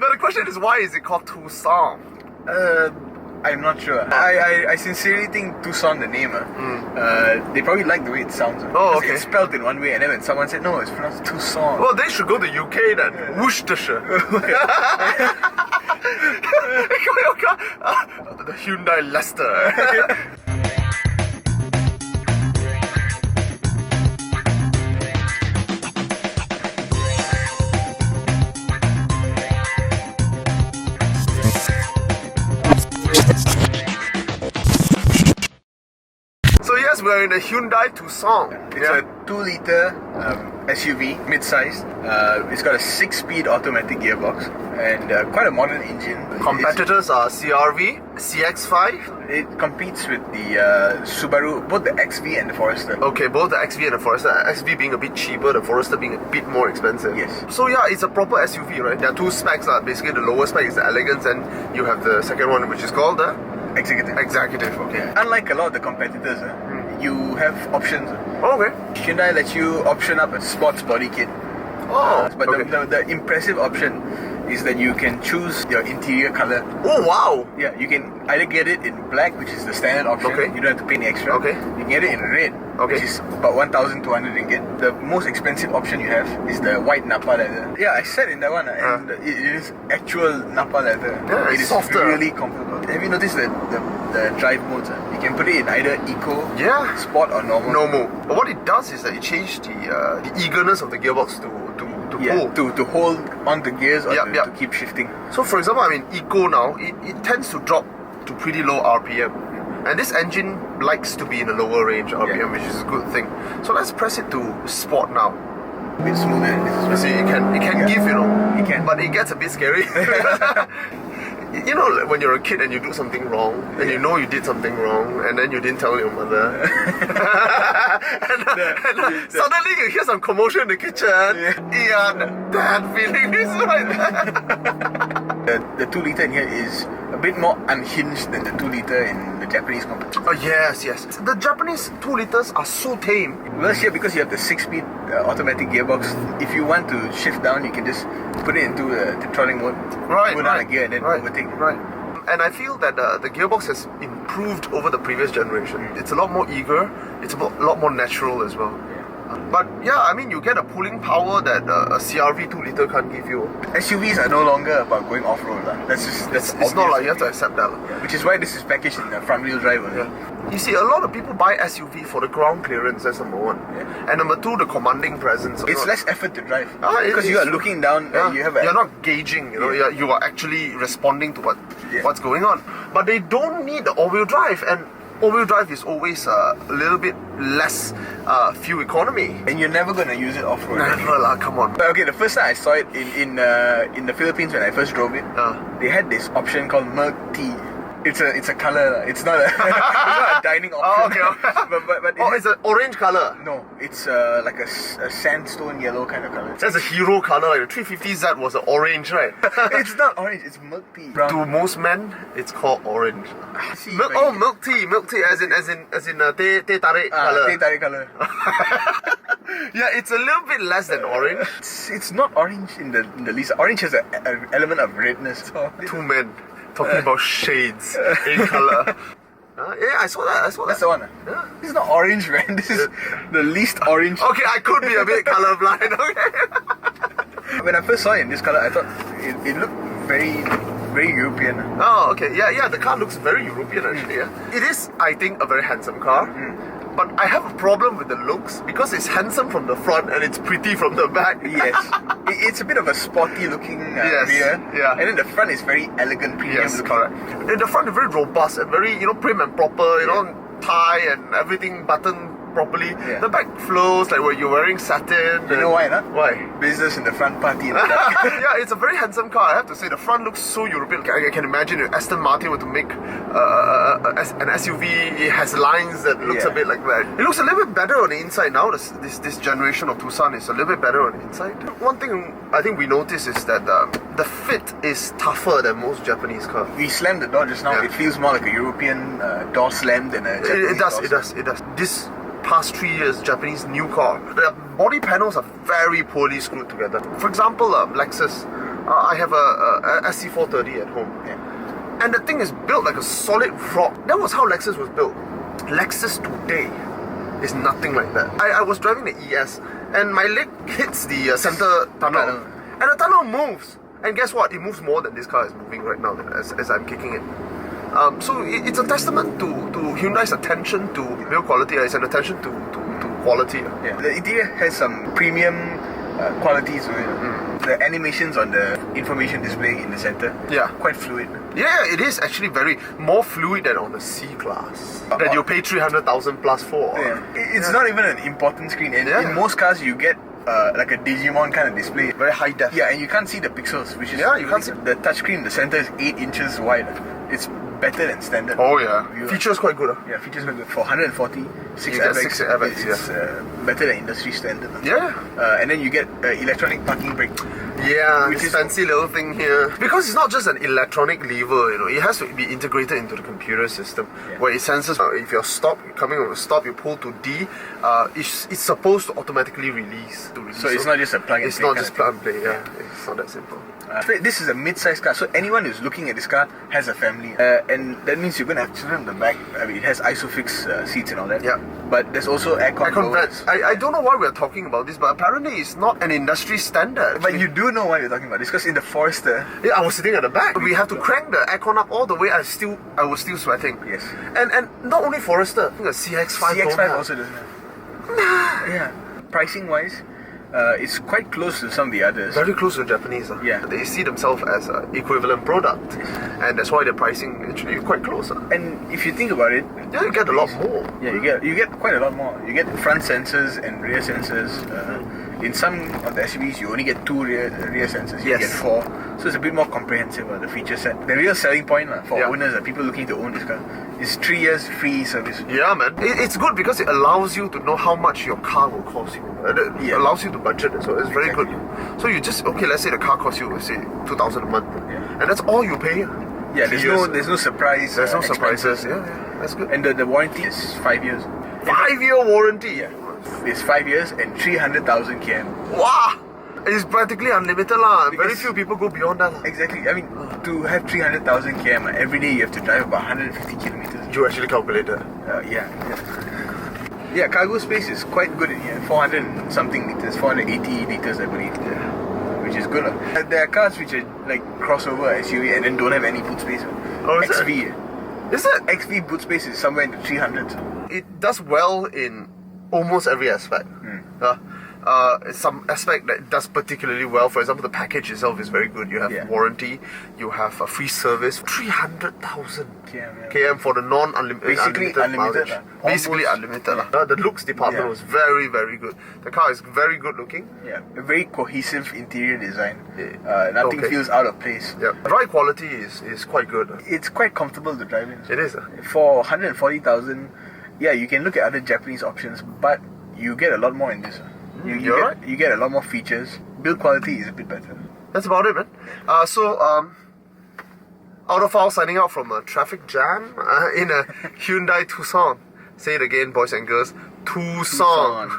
But the question is, why is it called Tucson? I'm not sure. I sincerely think Tucson, the name, they probably like the way it sounds. Oh, okay. It's spelled in one way, and then when someone said, no, it's pronounced Tucson. Well, they should go to UK then. Yeah. Worcestershire. The Hyundai Leicester. So yes, we're in a Hyundai Tucson. It's a 2-liter SUV, mid-size. It's got a 6-speed automatic gearbox and quite a modern engine. Competitors are CR-V, CX-5. It competes with the Subaru, both the XV and the Forester. Okay, both the XV and the Forester. XV being a bit cheaper, the Forester being a bit more expensive. Yes. So yeah, it's a proper SUV, right? There are two specs. Basically, the lower spec is the elegance, and you have the second one, which is called the Executive. Executive. Okay. Yeah. Unlike a lot of the competitors, you have options. Oh, okay. Hyundai lets you option up a sports body kit. Oh, But okay. the impressive option is that you can choose your interior color. Oh, wow. Yeah, you can either get it in black, which is the standard option. Okay. You don't have to pay any extra. Okay. You can get it in red, Okay. which is about 1,200 ringgit. The most expensive option you have is the white Napa leather. Yeah, I sat in that one, and it is actual Napa leather. Yeah, it it's is softer. really comfortable. Have you noticed the drive modes? You can put it in either eco, Yeah. sport, or normal. Normal. But what it does is that it changed the eagerness of the gearbox to Yeah, pull. to hold on the gears or Yep, to yep. keep shifting. So for example, I'm in Eco now, it tends to drop to pretty low RPM. And this engine likes to be in a lower range RPM, Yeah. which is a good thing. So let's press it to Sport now. A bit smoother than this. You see, it can Yeah. give, It can. but it gets a bit scary. You know, like when you're a kid and you do something wrong, and you know you did something wrong, and then you didn't tell your mother. and suddenly you hear some commotion in the kitchen. Yeah, that feeling is right there. The 2-liter in here is a bit more unhinged than the 2-liter in the Japanese competition. Oh, yes. The Japanese 2 liters are so tame. Well, here because you have the 6-speed automatic gearbox, if you want to shift down, you can just put it into the trolling mode, Right, go down a gear and then overtake. Right. And I feel that the gearbox has improved over the previous generation. It's a lot more eager, it's a lot more natural as well. But yeah, I mean, you get a pulling power that a CR-V 2-liter can't give you. SUVs are no longer about going off-road. That's It's obvious. not like you have to accept that. Which is why this is packaged in the front-wheel drive only. Yeah. You see, a lot of people buy SUV for the ground clearance, that's number one. Yeah. And number two, the commanding presence. It's less effort to drive. It because you is are true. looking down, Yeah. you have You're not gauging, you are actually responding to what's going on. But they don't need the all-wheel drive, and all-wheel drive is always a little bit less fuel economy. And you're never going to use it off-road. Never lah, come on. But okay, the first time I saw it in the Philippines when I first drove it, they had this option called milk tea. It's a color. It's not a it's not a dining option. Oh, okay. but It's an orange color. no, it's like a sandstone yellow kind of color. That's a hero color. Like the 350Z was an orange, right? It's not orange. It's milk tea. Brown. To most men, it's called orange. See, Milk, when you- milk tea, as in teh tarik color. teh tarik color. Yeah, it's a little bit less than orange. It's not orange in the least. Orange has an element of redness. So, Two men talking about shades in color. Yeah, I saw that. that's the one. Yeah. This is not orange, man. This is the least orange. Okay, I could be a bit colorblind. Okay. When I first saw it in this color, I thought it looked very, very European. Oh, okay. Yeah. The car looks very European actually. Yeah. It is, I think, a very handsome car. But I have a problem with the looks because it's handsome from the front and it's pretty from the back. Yes, it's a bit of a sporty looking Yes, rear. yeah. And then the front is very elegant, premium Yes, looking. correct. In the front, it's very robust and very, prim and proper, tie and everything buttoned properly. Yeah. The back flows like where you're wearing satin. You know why, not? Why? Business in the front, party in the back. Yeah, it's a very handsome car. I have to say, the front looks so European. I can imagine if Aston Martin were to make an SUV, it has lines that looks a bit like that. It looks a little bit better on the inside now. This generation of Tucson is a little bit better on the inside. One thing I think we notice is that the fit is tougher than most Japanese cars. We slammed the door just now. Yeah. It feels more like a European door slam than a Japanese door slam. It does. This past 3 years, Japanese new car, the body panels are very poorly screwed together. For example, Lexus. I have a SC430 at home. Yeah. And the thing is built like a solid rock. That was how Lexus was built. Lexus today is nothing like that. I was driving the ES and my leg hits the center tunnel. And the tunnel moves. And guess what? It moves more than this car is moving right now as I'm kicking it. So it's a testament to Hyundai's attention to build quality. It's an attention to quality. Yeah. The interior has some premium qualities to it. The animations on the information display in the center, quite fluid. Yeah, it is actually very more fluid than on the C-Class that you pay 300,000 plus for. Yeah. It's not even an important screen. In most cars, you get like a Digimon kind of display. Very high def. Yeah, and you can't see the pixels, which is you can't see. The touchscreen in the center is 8 inches wide. It's better than standard. Oh yeah, features quite good. Yeah, features quite good. For 140, 6 airbags, 6 airbags, it's better than industry standard. Yeah. And then you get electronic parking brake. Yeah, which is fancy little thing here. Because it's not just an electronic lever, it has to be integrated into the computer system where it senses if you're coming on a stop, you pull to D, it's supposed to automatically release. So it's not just a plug and play. It's not just plug and play, it's not that simple. This is a mid-size car, so anyone who's looking at this car has a family, and that means you're going to have children in the back. I mean, it has ISOFIX seats and all that. Yeah. But there's also aircon vents. I don't know why we're talking about this, but apparently it's not an industry standard. But you do know why we're talking about this, because in the Forester... Yeah, I was sitting at the back. We have to crank the aircon up all the way. I was still sweating. Yes. And not only Forester, I think the CX-5 CX-5 also doesn't have. Yeah. Pricing-wise, it's quite close to some of the others. Very close to the Japanese. Yeah. They see themselves as an equivalent product. And that's why the pricing actually quite close. And if you think about it... Yeah, you get a lot more. Yeah, you get quite a lot more. You get front sensors and rear sensors. In some of the SUVs, you only get 2 rear sensors. You get 4. So it's a bit more comprehensive, the feature set. The real selling point for owners, people looking to own this car, is 3 years free service. Yeah, man. It's good because it allows you to know how much your car will cost you. It allows you to budget, so it's very good. So you just, let's say the car costs you, say, 2,000 a month. Yeah. And that's all you pay. Yeah, there's no surprise. There's no surprises. Yeah, that's good. And the warranty is 5 years. 5-year warranty? Yeah. It's 5 years and 300,000 km. Wow! It's practically unlimited lah. Very few people go beyond that. Exactly. I mean, to have 300,000 km, every day you have to drive about 150 kilometers. You actually calculate that? Yeah, cargo space is quite good in here. 400 and something liters, 480 liters, I believe. Yeah. Which is good. There are cars which are like crossover SUV and then don't have any boot space. XV. Is it? XV boot space is somewhere in the 300s. It does well in almost every aspect. Some aspect that does particularly well, for example, the package itself is very good. You have warranty, you have a free service, 300,000 km for the non-unlimited. Basically unlimited. Basically unlimited. The looks department was very, very good. The car is very good looking. Yeah, a very cohesive interior design. Nothing feels out of place. Yeah, ride quality is quite good. It's quite comfortable to drive in. It is. For 140,000, you can look at other Japanese options, but you get a lot more in this. You get a lot more features. Build quality is a bit better. That's about it, man. Autophiles signing out from a traffic jam in a Hyundai Tucson. Say it again, boys and girls. Tucson.